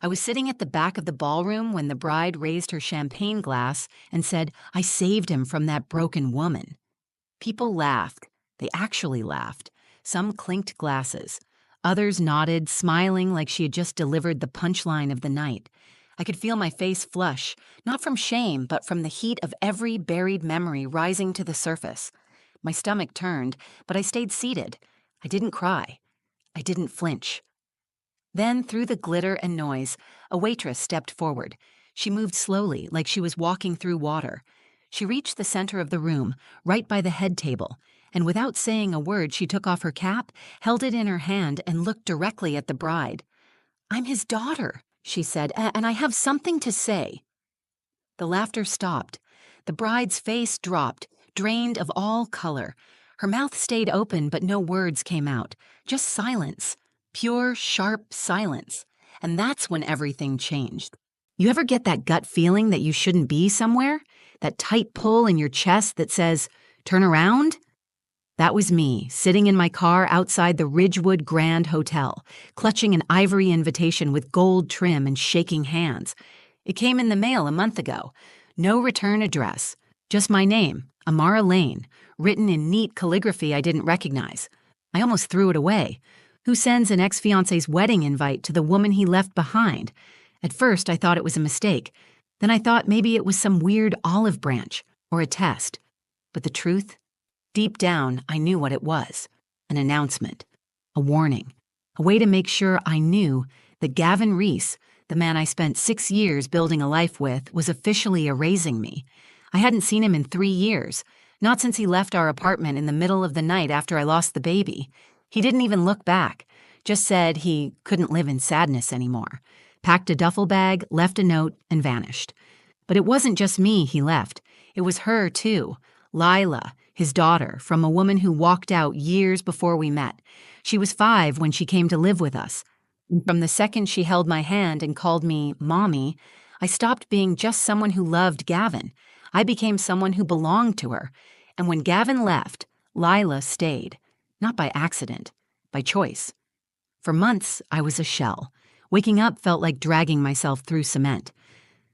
I was sitting at the back of the ballroom when the bride raised her champagne glass and said, "I saved him from that broken woman." People laughed. They actually laughed. Some clinked glasses. Others nodded, smiling like she had just delivered the punchline of the night. I could feel my face flush, not from shame, but from the heat of every buried memory rising to the surface. My stomach turned, but I stayed seated. I didn't cry. I didn't flinch. Then, through the glitter and noise, a waitress stepped forward. She moved slowly, like she was walking through water. She reached the center of the room, right by the head table, and without saying a word, she took off her cap, held it in her hand, and looked directly at the bride. "I'm his daughter," she said, "and I have something to say." The laughter stopped. The bride's face dropped, drained of all color. Her mouth stayed open, but no words came out. Just silence. Pure, sharp silence. And that's when everything changed. You ever get that gut feeling that you shouldn't be somewhere? That tight pull in your chest that says, "Turn around"? That was me, sitting in my car outside the Ridgewood Grand Hotel, clutching an ivory invitation with gold trim and shaking hands. It came in the mail a month ago. No return address. Just my name, Amara Lane, written in neat calligraphy I didn't recognize. I almost threw it away. Who sends an ex-fiance's wedding invite to the woman he left behind? At first, I thought it was a mistake. Then I thought maybe it was some weird olive branch or a test. But the truth? Deep down, I knew what it was. An announcement. A warning. A way to make sure I knew that Gavin Reese, the man I spent 6 years building a life with, was officially erasing me. I hadn't seen him in 3 years, not since he left our apartment in the middle of the night after I lost the baby. He didn't even look back, just said he couldn't live in sadness anymore, packed a duffel bag, left a note, and vanished. But it wasn't just me he left. It was her, too. Lila, his daughter, from a woman who walked out years before we met. She was 5 when she came to live with us. From the second she held my hand and called me Mommy, I stopped being just someone who loved Gavin. I became someone who belonged to her. And when Gavin left, Lila stayed. Not by accident, by choice. For months, I was a shell. Waking up felt like dragging myself through cement.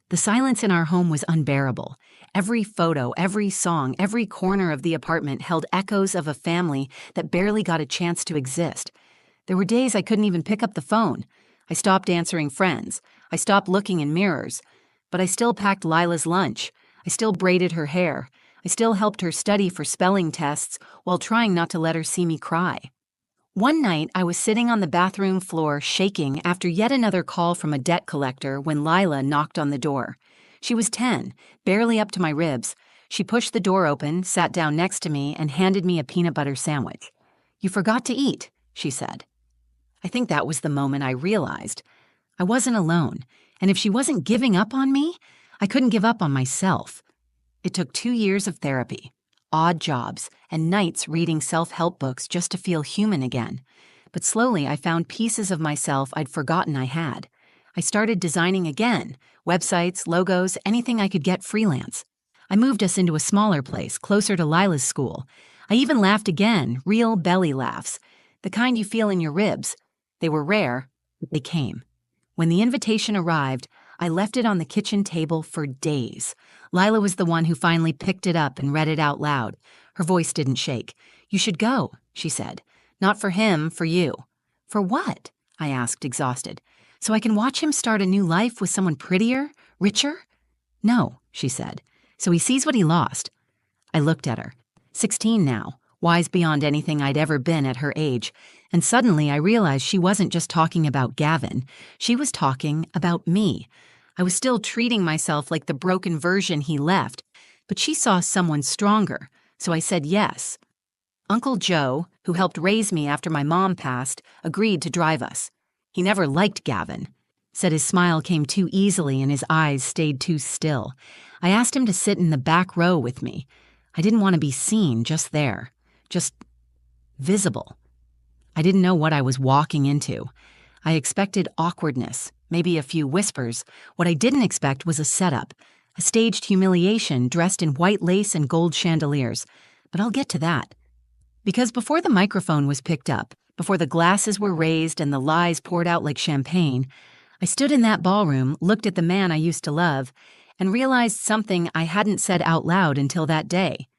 The silence in our home was unbearable. Every photo, every song, every corner of the apartment held echoes of a family that barely got a chance to exist. There were days I couldn't even pick up the phone. I stopped answering friends. I stopped looking in mirrors. But I still packed Lila's lunch. I still braided her hair. I still helped her study for spelling tests while trying not to let her see me cry. One night, I was sitting on the bathroom floor shaking after yet another call from a debt collector when Lila knocked on the door. She was 10, barely up to my ribs. She pushed the door open, sat down next to me, and handed me a peanut butter sandwich. "You forgot to eat," she said. I think that was the moment I realized I wasn't alone, and if she wasn't giving up on me, I couldn't give up on myself. It took 2 years of therapy, odd jobs, and nights reading self-help books just to feel human again. But slowly I found pieces of myself I'd forgotten I had. I started designing again, websites, logos, anything I could get freelance. I moved us into a smaller place, closer to Lila's school. I even laughed again, real belly laughs, the kind you feel in your ribs. They were rare, but they came. When the invitation arrived, I left it on the kitchen table for days. Lila was the one who finally picked it up and read it out loud. Her voice didn't shake. "You should go," she said. "Not for him, for you." "For what?" I asked, exhausted. "So I can watch him start a new life with someone prettier, richer?" "No," she said. "So he sees what he lost." I looked at her. 16 now, wise beyond anything I'd ever been at her age. And suddenly I realized she wasn't just talking about Gavin. She was talking about me. I was still treating myself like the broken version he left, but she saw someone stronger, so I said yes. Uncle Joe, who helped raise me after my mom passed, agreed to drive us. He never liked Gavin. Said his smile came too easily and his eyes stayed too still. I asked him to sit in the back row with me. I didn't want to be seen, just there. Just visible. I didn't know what I was walking into. I expected awkwardness, maybe a few whispers. What I didn't expect was a setup, a staged humiliation dressed in white lace and gold chandeliers. But I'll get to that. Because before the microphone was picked up, before the glasses were raised and the lies poured out like champagne, I stood in that ballroom, looked at the man I used to love, and realized something I hadn't said out loud until that day.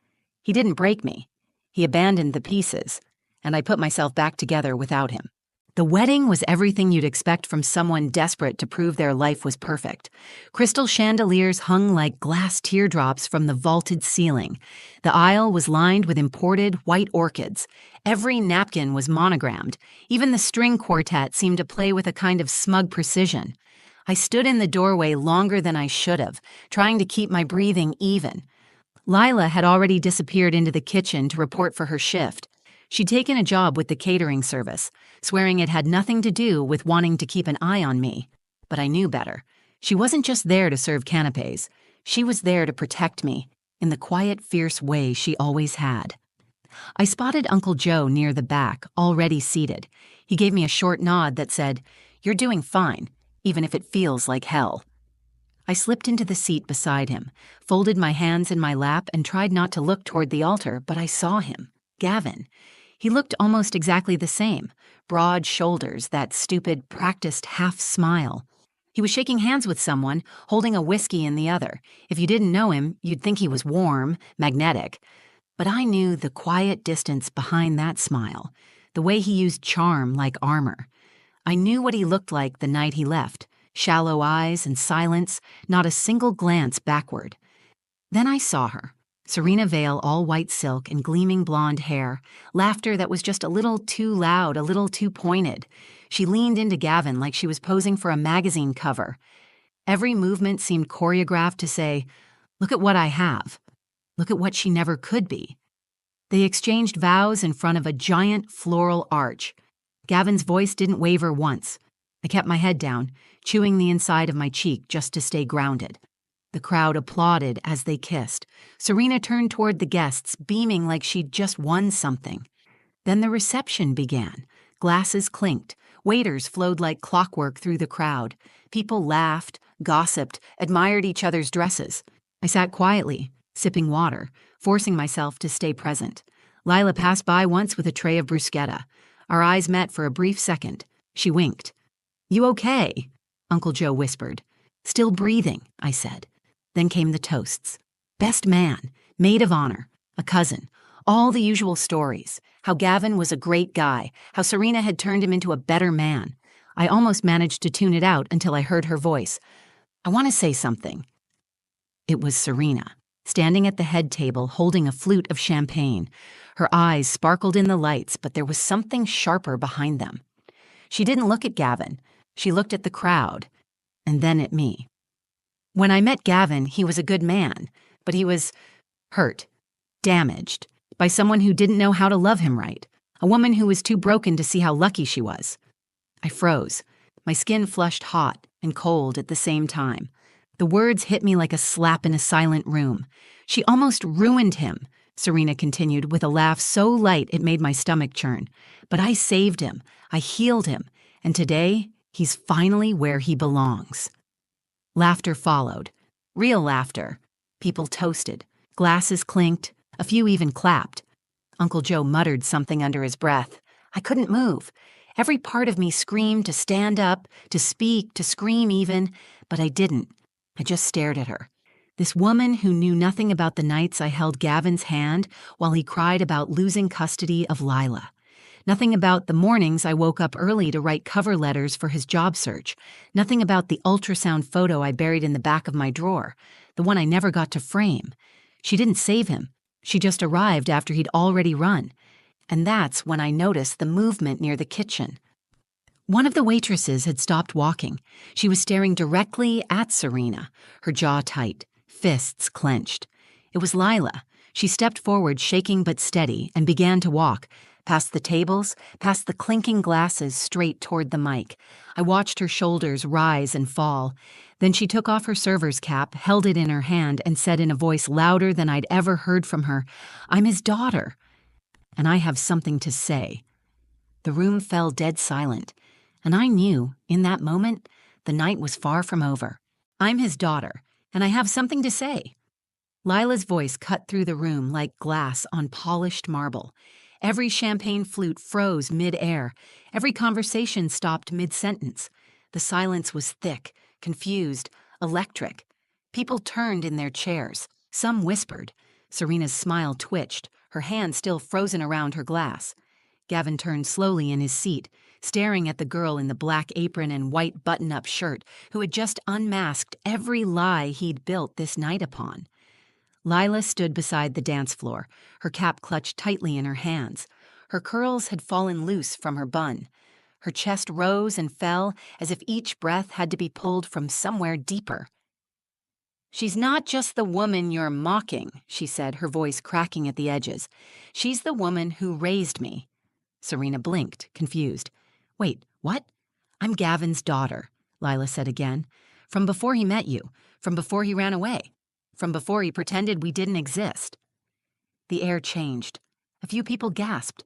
He didn't break me. He abandoned the pieces, and I put myself back together without him. The wedding was everything you'd expect from someone desperate to prove their life was perfect. Crystal chandeliers hung like glass teardrops from the vaulted ceiling. The aisle was lined with imported white orchids. Every napkin was monogrammed. Even the string quartet seemed to play with a kind of smug precision. I stood in the doorway longer than I should have, trying to keep my breathing even. Lila had already disappeared into the kitchen to report for her shift. She'd taken a job with the catering service, swearing it had nothing to do with wanting to keep an eye on me. But I knew better. She wasn't just there to serve canapes. She was there to protect me, in the quiet, fierce way she always had. I spotted Uncle Joe near the back, already seated. He gave me a short nod that said, "You're doing fine, even if it feels like hell." I slipped into the seat beside him, folded my hands in my lap, and tried not to look toward the altar, but I saw him, Gavin. He looked almost exactly the same, broad shoulders, that stupid, practiced half smile. He was shaking hands with someone, holding a whiskey in the other. If you didn't know him, you'd think he was warm, magnetic. But I knew the quiet distance behind that smile, the way he used charm like armor. I knew what he looked like the night he left, shallow eyes and silence, not a single glance backward. Then I saw her. Serena Vale, all white silk and gleaming blonde hair, laughter that was just a little too loud, a little too pointed. She leaned into Gavin like she was posing for a magazine cover. Every movement seemed choreographed to say, "Look at what I have. Look at what she never could be." They exchanged vows in front of a giant floral arch. Gavin's voice didn't waver once. I kept my head down, chewing the inside of my cheek just to stay grounded. The crowd applauded as they kissed. Serena turned toward the guests, beaming like she'd just won something. Then the reception began. Glasses clinked. Waiters flowed like clockwork through the crowd. People laughed, gossiped, admired each other's dresses. I sat quietly, sipping water, forcing myself to stay present. Lila passed by once with a tray of bruschetta. Our eyes met for a brief second. She winked. "You okay?" Uncle Joe whispered. "Still breathing," I said. Then came the toasts. Best man, maid of honor, a cousin, all the usual stories. How Gavin was a great guy, how Serena had turned him into a better man. I almost managed to tune it out until I heard her voice. "I want to say something." It was Serena, standing at the head table holding a flute of champagne. Her eyes sparkled in the lights, but there was something sharper behind them. She didn't look at Gavin. She looked at the crowd, and then at me. When I met Gavin, he was a good man, but he was hurt, damaged, by someone who didn't know how to love him right, a woman who was too broken to see how lucky she was. I froze. My skin flushed hot and cold at the same time. The words hit me like a slap in a silent room. "She almost ruined him," Serena continued with a laugh so light it made my stomach churn. "But I saved him. I healed him. And today, he's finally where he belongs." Laughter followed. Real laughter. People toasted. Glasses clinked. A few even clapped. Uncle Joe muttered something under his breath. I couldn't move. Every part of me screamed to stand up, to speak, to scream even, but I didn't. I just stared at her. This woman who knew nothing about the nights I held Gavin's hand while he cried about losing custody of Lila. Nothing about the mornings I woke up early to write cover letters for his job search. Nothing about the ultrasound photo I buried in the back of my drawer, the one I never got to frame. She didn't save him. She just arrived after he'd already run. And that's when I noticed the movement near the kitchen. One of the waitresses had stopped walking. She was staring directly at Serena, her jaw tight, fists clenched. It was Lila. She stepped forward, shaking but steady, and began to walk, past the tables, past the clinking glasses, straight toward the mic. I watched her shoulders rise and fall. Then she took off her server's cap, held it in her hand, and said in a voice louder than I'd ever heard from her, "I'm his daughter, and I have something to say." The room fell dead silent, and I knew, in that moment, the night was far from over. "I'm his daughter, and I have something to say." Lila's voice cut through the room like glass on polished marble. Every champagne flute froze mid-air. Every conversation stopped mid-sentence. The silence was thick, confused, electric. People turned in their chairs. Some whispered. Serena's smile twitched, her hand still frozen around her glass. Gavin turned slowly in his seat, staring at the girl in the black apron and white button-up shirt who had just unmasked every lie he'd built this night upon. Lila stood beside the dance floor, her cap clutched tightly in her hands. Her curls had fallen loose from her bun. Her chest rose and fell as if each breath had to be pulled from somewhere deeper. "She's not just the woman you're mocking," she said, her voice cracking at the edges. "She's the woman who raised me." Serena blinked, confused. "Wait, what?" "I'm Gavin's daughter," Lila said again. "From before he met you, from before he ran away, from before he pretended we didn't exist." The air changed. A few people gasped.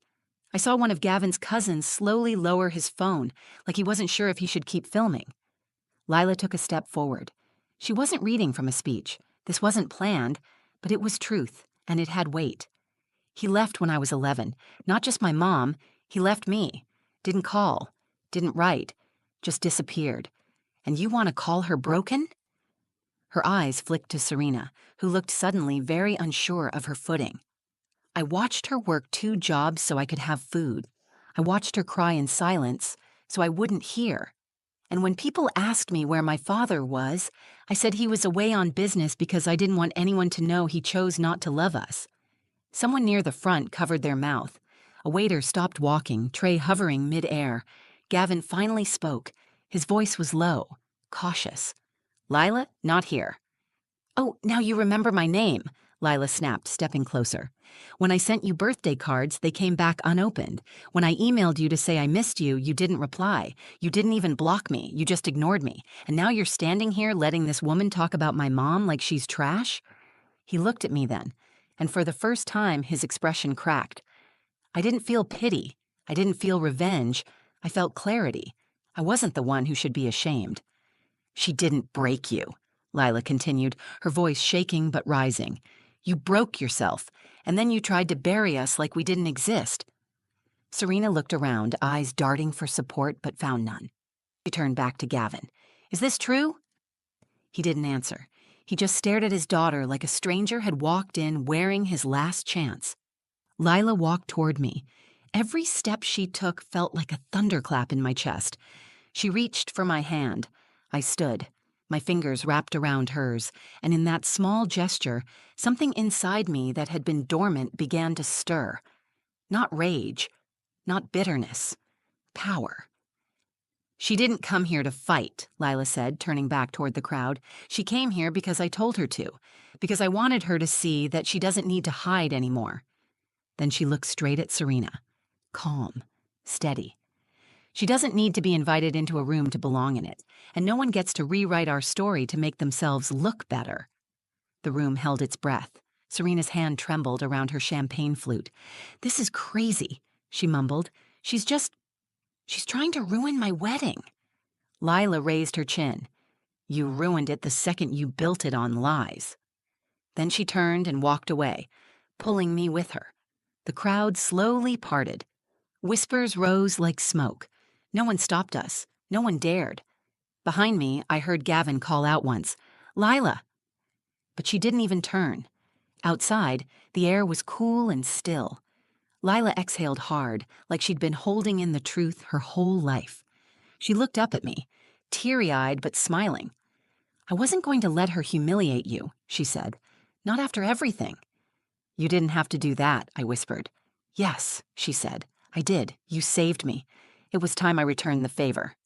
I saw one of Gavin's cousins slowly lower his phone, like he wasn't sure if he should keep filming. Lila took a step forward. She wasn't reading from a speech. This wasn't planned, but it was truth, and it had weight. "He left when I was 11. Not just my mom. He left me. Didn't call. Didn't write. Just disappeared. And you want to call her broken?" Her eyes flicked to Serena, who looked suddenly very unsure of her footing. "I watched her work 2 jobs so I could have food. I watched her cry in silence so I wouldn't hear. And when people asked me where my father was, I said he was away on business because I didn't want anyone to know he chose not to love us." Someone near the front covered their mouth. A waiter stopped walking, tray hovering mid-air. Gavin finally spoke. His voice was low, cautious. "Lila, not here." "Oh, now you remember my name," Lila snapped, stepping closer. "When I sent you birthday cards, they came back unopened. When I emailed you to say I missed you, you didn't reply. You didn't even block me, you just ignored me. And now you're standing here letting this woman talk about my mom like she's trash?" He looked at me then, and for the first time his expression cracked. I didn't feel pity. I didn't feel revenge. I felt clarity. I wasn't the one who should be ashamed. "She didn't break you," Lila continued, her voice shaking but rising. "You broke yourself, and then you tried to bury us like we didn't exist." Serena looked around, eyes darting for support but found none. She turned back to Gavin. "Is this true?" He didn't answer. He just stared at his daughter like a stranger had walked in wearing his last chance. Lila walked toward me. Every step she took felt like a thunderclap in my chest. She reached for my hand. I stood, my fingers wrapped around hers, and in that small gesture, something inside me that had been dormant began to stir. Not rage, not bitterness, power. "She didn't come here to fight," Lila said, turning back toward the crowd. "She came here because I told her to, because I wanted her to see that she doesn't need to hide anymore." Then she looked straight at Serena, calm, steady. "She doesn't need to be invited into a room to belong in it, and no one gets to rewrite our story to make themselves look better." The room held its breath. Serena's hand trembled around her champagne flute. "This is crazy," she mumbled. She's trying to ruin my wedding." Lila raised her chin. "You ruined it the second you built it on lies." Then she turned and walked away, pulling me with her. The crowd slowly parted. Whispers rose like smoke. No one stopped us. No one dared. Behind me, I heard Gavin call out once, "Lila!" But she didn't even turn. Outside, the air was cool and still. Lila exhaled hard, like she'd been holding in the truth her whole life. She looked up at me, teary-eyed but smiling. "I wasn't going to let her humiliate you," she said. "Not after everything." "You didn't have to do that," I whispered. "Yes," she said. "I did. You saved me. It was time I returned the favor."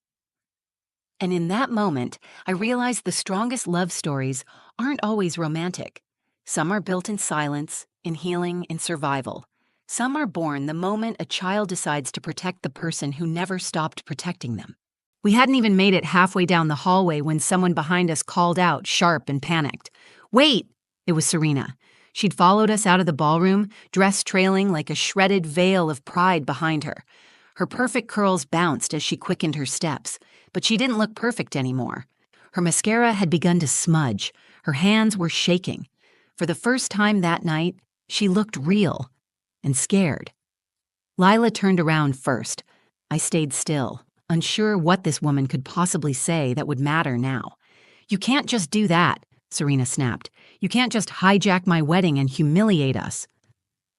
And in that moment, I realized the strongest love stories aren't always romantic. Some are built in silence, in healing, in survival. Some are born the moment a child decides to protect the person who never stopped protecting them. We hadn't even made it halfway down the hallway when someone behind us called out, sharp and panicked. "Wait!" It was Serena. She'd followed us out of the ballroom, dress trailing like a shredded veil of pride behind her. Her perfect curls bounced as she quickened her steps, but she didn't look perfect anymore. Her mascara had begun to smudge. Her hands were shaking. For the first time that night, she looked real and scared. Lila turned around first. I stayed still, unsure what this woman could possibly say that would matter now. "You can't just do that," Serena snapped. "You can't just hijack my wedding and humiliate us."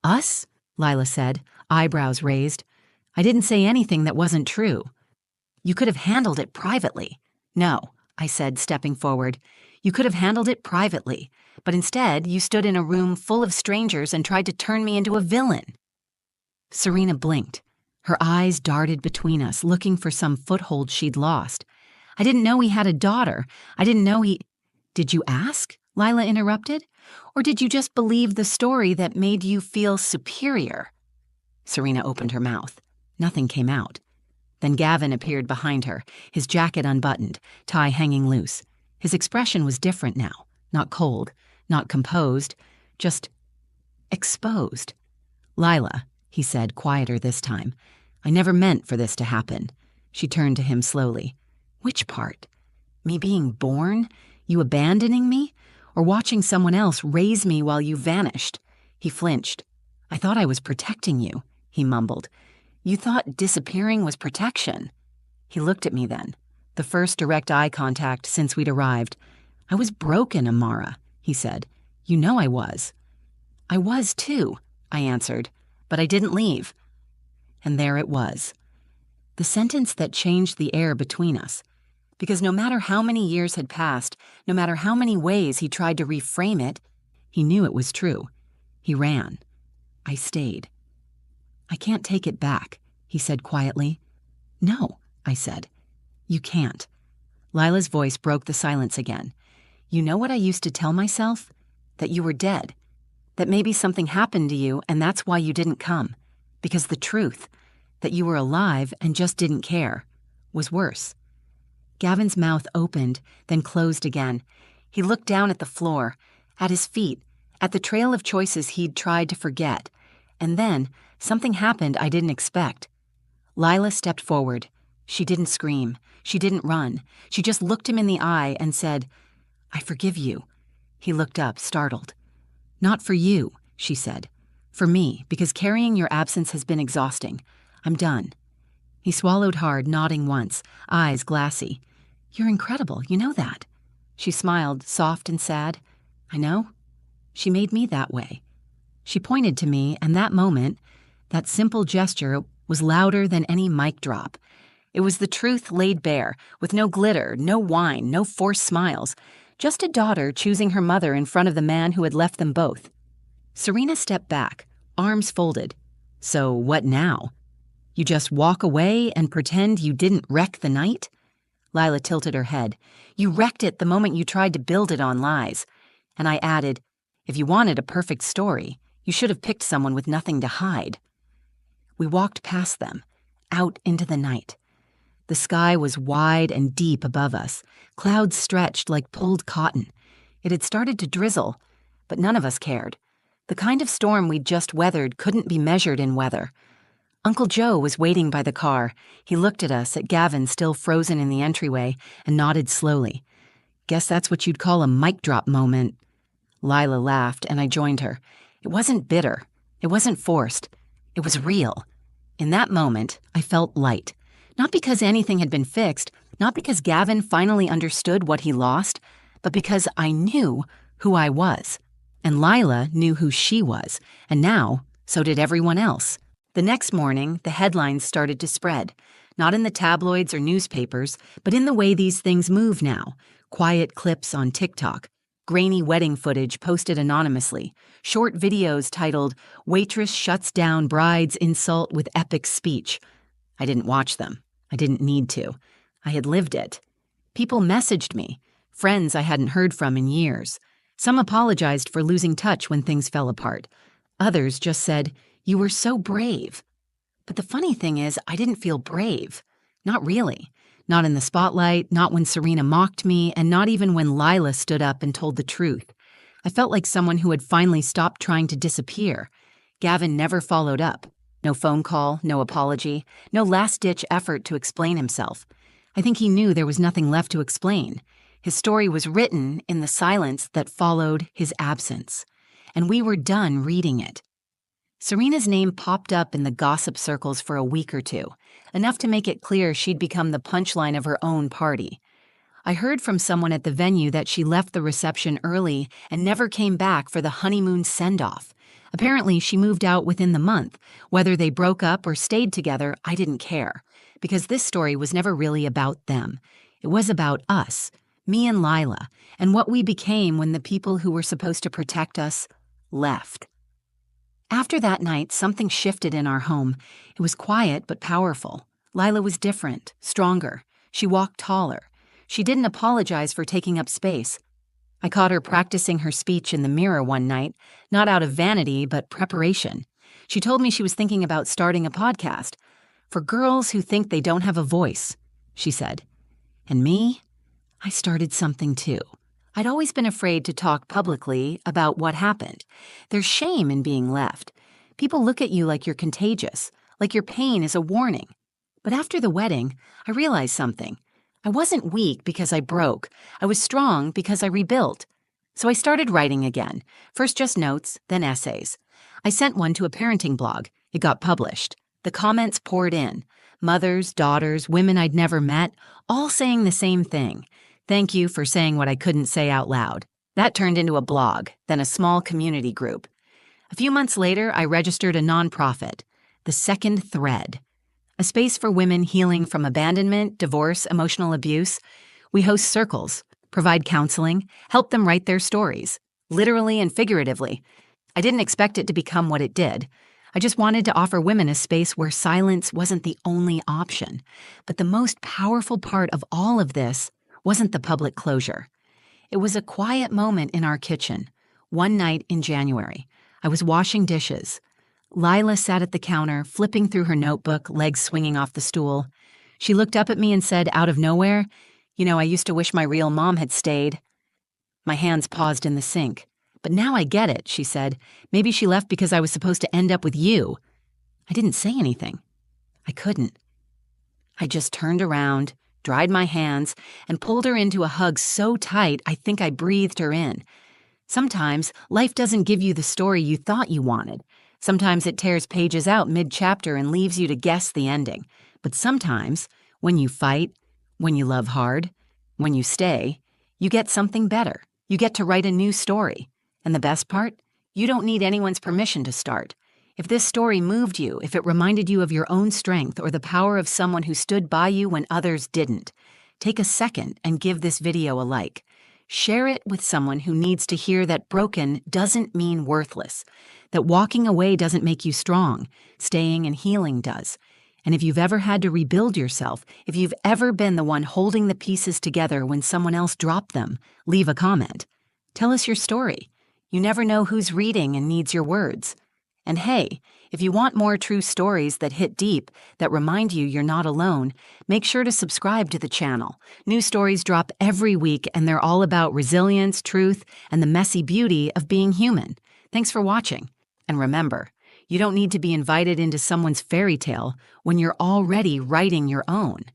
"Us?" Lila said, eyebrows raised. "I didn't say anything that wasn't true." "You could have handled it privately." "No," I said, stepping forward. "You could have handled it privately, but instead you stood in a room full of strangers and tried to turn me into a villain." Serena blinked. Her eyes darted between us, looking for some foothold she'd lost. "I didn't know he had a daughter. I didn't know he—" "Did you ask?" Lila interrupted. "Or did you just believe the story that made you feel superior?" Serena opened her mouth. Nothing came out. Then Gavin appeared behind her, his jacket unbuttoned, tie hanging loose. His expression was different now, not cold, not composed, just exposed. "Lila," he said, quieter this time, "I never meant for this to happen." She turned to him slowly. "Which part? Me being born? You abandoning me? Or watching someone else raise me while you vanished?" He flinched. "I thought I was protecting you," he mumbled. "You thought disappearing was protection." He looked at me then, the first direct eye contact since we'd arrived. "I was broken, Amara," he said. "You know I was." "I was too," I answered, "but I didn't leave." And there it was. The sentence that changed the air between us. Because no matter how many years had passed, no matter how many ways he tried to reframe it, he knew it was true. He ran. I stayed. "I can't take it back," he said quietly. "No," I said. "You can't." Lila's voice broke the silence again. "You know what I used to tell myself? That you were dead. That maybe something happened to you and that's why you didn't come. Because the truth, that you were alive and just didn't care, was worse." Gavin's mouth opened, then closed again. He looked down at the floor, at his feet, at the trail of choices he'd tried to forget. And then something happened I didn't expect. Lila stepped forward. She didn't scream. She didn't run. She just looked him in the eye and said, "I forgive you." He looked up, startled. "Not for you," she said. "For me, because carrying your absence has been exhausting. I'm done." He swallowed hard, nodding once, eyes glassy. "You're incredible, you know that." She smiled, soft and sad. "I know. She made me that way." She pointed to me, and that moment, that simple gesture, was louder than any mic drop. It was the truth laid bare, with no glitter, no whine, no forced smiles. Just a daughter choosing her mother in front of the man who had left them both. Serena stepped back, arms folded. "So what now? You just walk away and pretend you didn't wreck the night?" Lila tilted her head. "You wrecked it the moment you tried to build it on lies." And I added, "If you wanted a perfect story, you should have picked someone with nothing to hide." We walked past them, out into the night. The sky was wide and deep above us, clouds stretched like pulled cotton. It had started to drizzle, but none of us cared. The kind of storm we'd just weathered couldn't be measured in weather. Uncle Joe was waiting by the car. He looked at us, at Gavin still frozen in the entryway, and nodded slowly. "Guess that's what you'd call a mic drop moment." Lila laughed, and I joined her. It wasn't bitter. It wasn't forced. It was real. In that moment, I felt light. Not because anything had been fixed, not because Gavin finally understood what he lost, but because I knew who I was. And Lila knew who she was, and now, so did everyone else. The next morning, the headlines started to spread. Not in the tabloids or newspapers, but in the way these things move now. Quiet clips on TikTok, grainy wedding footage posted anonymously, short videos titled, "Waitress Shuts Down Bride's Insult with Epic Speech." I didn't watch them. I didn't need to. I had lived it. People messaged me, friends I hadn't heard from in years. Some apologized for losing touch when things fell apart. Others just said, "You were so brave." But the funny thing is, I didn't feel brave. Not really. Not in the spotlight, not when Serena mocked me, and not even when Lila stood up and told the truth. I felt like someone who had finally stopped trying to disappear. Gavin never followed up. No phone call, no apology, no last-ditch effort to explain himself. I think he knew there was nothing left to explain. His story was written in the silence that followed his absence. And we were done reading it. Serena's name popped up in the gossip circles for a week or two, enough to make it clear she'd become the punchline of her own party. I heard from someone at the venue that she left the reception early and never came back for the honeymoon send-off. Apparently, she moved out within the month. Whether they broke up or stayed together, I didn't care, because this story was never really about them. It was about us, me and Lila, and what we became when the people who were supposed to protect us left. After that night, something shifted in our home. It was quiet but powerful. Lila was different, stronger. She walked taller. She didn't apologize for taking up space. I caught her practicing her speech in the mirror one night, not out of vanity, but preparation. She told me she was thinking about starting a podcast. For girls who think they don't have a voice, she said. And me? I started something too. I'd always been afraid to talk publicly about what happened. There's shame in being left. People look at you like you're contagious, like your pain is a warning. But after the wedding, I realized something. I wasn't weak because I broke. I was strong because I rebuilt. So I started writing again. First just notes, then essays. I sent one to a parenting blog. It got published. The comments poured in. Mothers, daughters, women I'd never met, all saying the same thing. Thank you for saying what I couldn't say out loud. That turned into a blog, then a small community group. A few months later, I registered a nonprofit, The Second Thread, a space for women healing from abandonment, divorce, emotional abuse. We host circles, provide counseling, help them write their stories, literally and figuratively. I didn't expect it to become what it did. I just wanted to offer women a space where silence wasn't the only option. But the most powerful part of all of this wasn't the public closure. It was a quiet moment in our kitchen. One night in January, I was washing dishes. Lila sat at the counter, flipping through her notebook, legs swinging off the stool. She looked up at me and said, out of nowhere, I used to wish my real mom had stayed. My hands paused in the sink. But now I get it, she said. Maybe she left because I was supposed to end up with you. I didn't say anything. I couldn't. I just turned around, dried my hands, and pulled her into a hug so tight I think I breathed her in. Sometimes life doesn't give you the story you thought you wanted. Sometimes it tears pages out mid-chapter and leaves you to guess the ending. But sometimes, when you fight, when you love hard, when you stay, you get something better. You get to write a new story. And the best part? You don't need anyone's permission to start. If this story moved you, if it reminded you of your own strength or the power of someone who stood by you when others didn't, take a second and give this video a like. Share it with someone who needs to hear that broken doesn't mean worthless, that walking away doesn't make you strong, staying and healing does. And if you've ever had to rebuild yourself, if you've ever been the one holding the pieces together when someone else dropped them, leave a comment. Tell us your story. You never know who's reading and needs your words. And hey, if you want more true stories that hit deep, that remind you you're not alone, make sure to subscribe to the channel. New stories drop every week, and they're all about resilience, truth, and the messy beauty of being human. Thanks for watching. And remember, you don't need to be invited into someone's fairy tale when you're already writing your own.